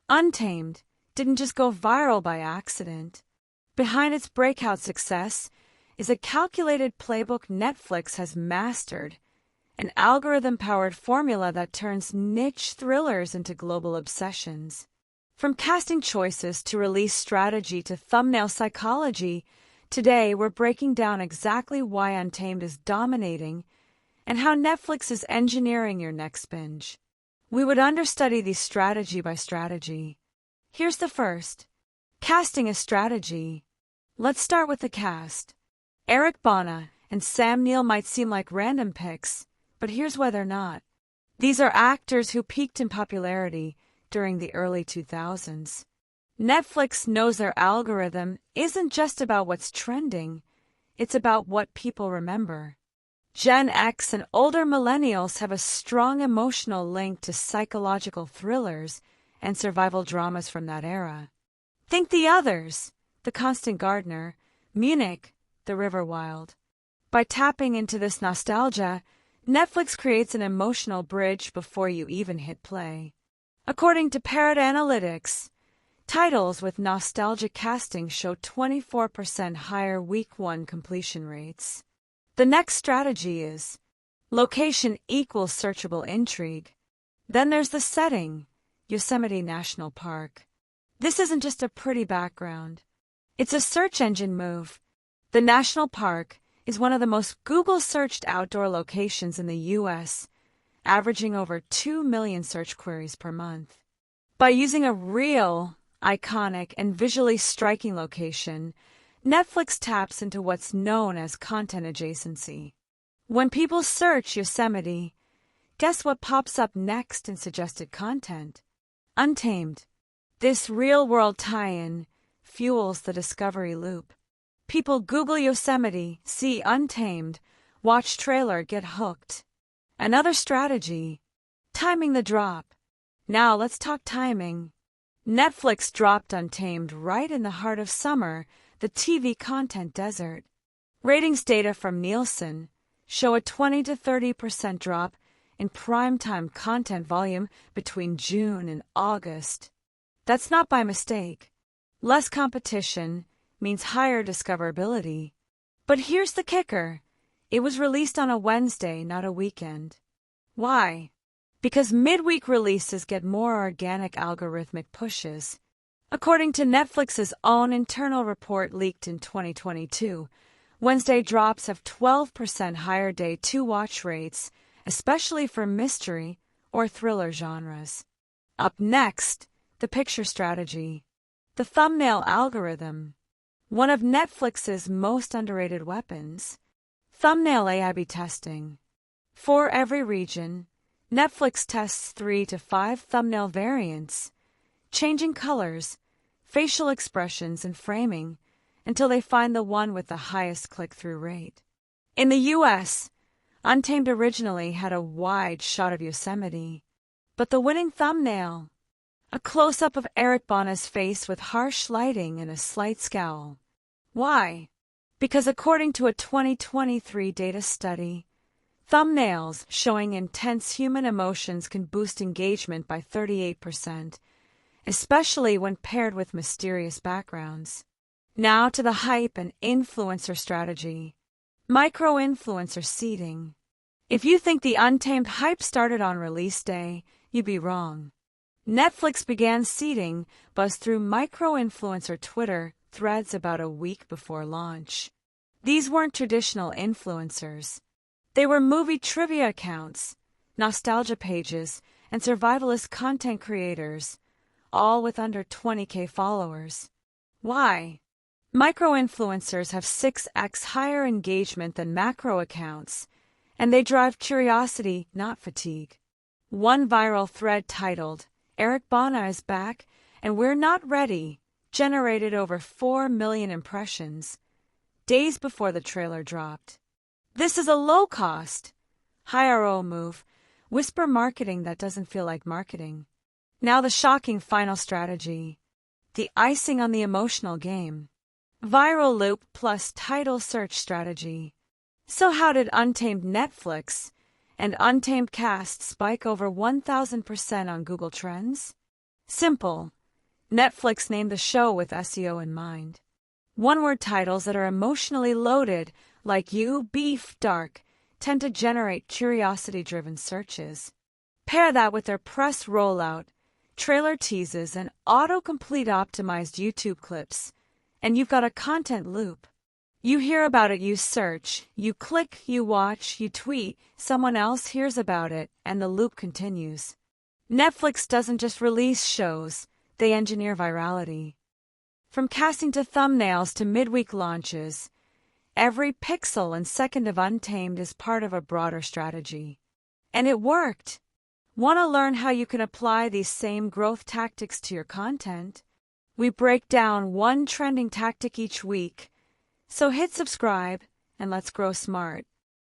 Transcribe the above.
Untamed didn't just go viral by accident. Behind its breakout success is a calculated playbook Netflix has mastered, an algorithm-powered formula that turns niche thrillers into global obsessions. From casting choices to release strategy to thumbnail psychology, today we're breaking down exactly why Untamed is dominating and how Netflix is engineering your next binge. We would understudy these strategy by strategy. Here's the first. Casting is strategy. Let's start with the cast. Bana and Neill might seem like random picks, but here's why they're not. These are actors who peaked in popularity during the early 2000s. Netflix knows their algorithm isn't just about what's trending, it's about what people remember. Gen X and older millennials have a strong emotional link to psychological thrillers and survival dramas from that era. Think The Others, The Constant Gardener, Munich, The River Wild. By tapping into this nostalgia, Netflix creates an emotional bridge before you even hit play. According to Parrot Analytics, titles with nostalgic casting show 24% higher Week 1 completion rates. The next strategy is location equals searchable intrigue. Then there's the setting, Yosemite National Park. This isn't just a pretty background. It's a search engine move. The national park is one of the most Google-searched outdoor locations in the U.S., averaging over 2 million search queries per month. By using a real, iconic, and visually striking location, Netflix taps into what's known as content adjacency. When people search Yosemite, guess what pops up next in suggested content? Untamed. This real-world tie-in fuels the discovery loop. People Google Yosemite, see Untamed, watch trailer, get hooked. Another strategy, timing the drop. Now let's talk timing. Netflix dropped Untamed right in the heart of summer, the TV content desert. Ratings data from Nielsen show a 20 to 30% drop in primetime content volume between June and August. That's not by mistake. Less competition means higher discoverability. But here's the kicker. It was released on a Wednesday, not a weekend. Why? Because midweek releases get more organic algorithmic pushes. According to Netflix's own internal report leaked in 2022, Wednesday drops have 12% higher day 2 watch rates, especially for mystery or thriller genres. Up next, the picture strategy. The thumbnail algorithm. One of Netflix's most underrated weapons. Thumbnail A/B testing. For every region, Netflix tests 3 to 5 thumbnail variants, changing colors, facial expressions, and framing until they find the one with the highest click-through rate. In the U.S., Untamed originally had a wide shot of Yosemite, but the winning thumbnail, a close-up of Bana's face with harsh lighting and a slight scowl. Why? Because according to a 2023 data study, thumbnails showing intense human emotions can boost engagement by 38%, especially when paired with mysterious backgrounds. Now to the hype and influencer strategy. Micro-influencer seeding. If you think the Untamed hype started on release day, you'd be wrong. Netflix began seeding buzz through micro-influencer Twitter threads about a week before launch. These weren't traditional influencers. They were movie trivia accounts, nostalgia pages, and survivalist content creators, all with under 20K followers. Why? Micro-influencers have 6x higher engagement than macro accounts, and they drive curiosity, not fatigue. One viral thread titled, "Bana is back, and we're not ready," generated over 4 million impressions, days before the trailer dropped. This is a low-cost, high-ROI move, whisper marketing that doesn't feel like marketing. Now the shocking final strategy, the icing on the emotional game. Viral loop plus title search strategy. So how did Untamed Netflix and Untamed cast spike over 1,000% on Google Trends? Simple. Netflix named the show with SEO in mind. One-word titles that are emotionally loaded, like "You Beef Dark," tend to generate curiosity-driven searches. Pair that with their press rollout, trailer teases, and autocomplete optimized YouTube clips, and you've got a content loop. You hear about it, you search, you click, you watch, you tweet, someone else hears about it, and the loop continues. Netflix doesn't just release shows, they engineer virality. From casting to thumbnails to midweek launches, every pixel and second of Untamed is part of a broader strategy. And it worked. Want to learn how you can apply these same growth tactics to your content? We break down one trending tactic each week. So hit subscribe and let's grow smart.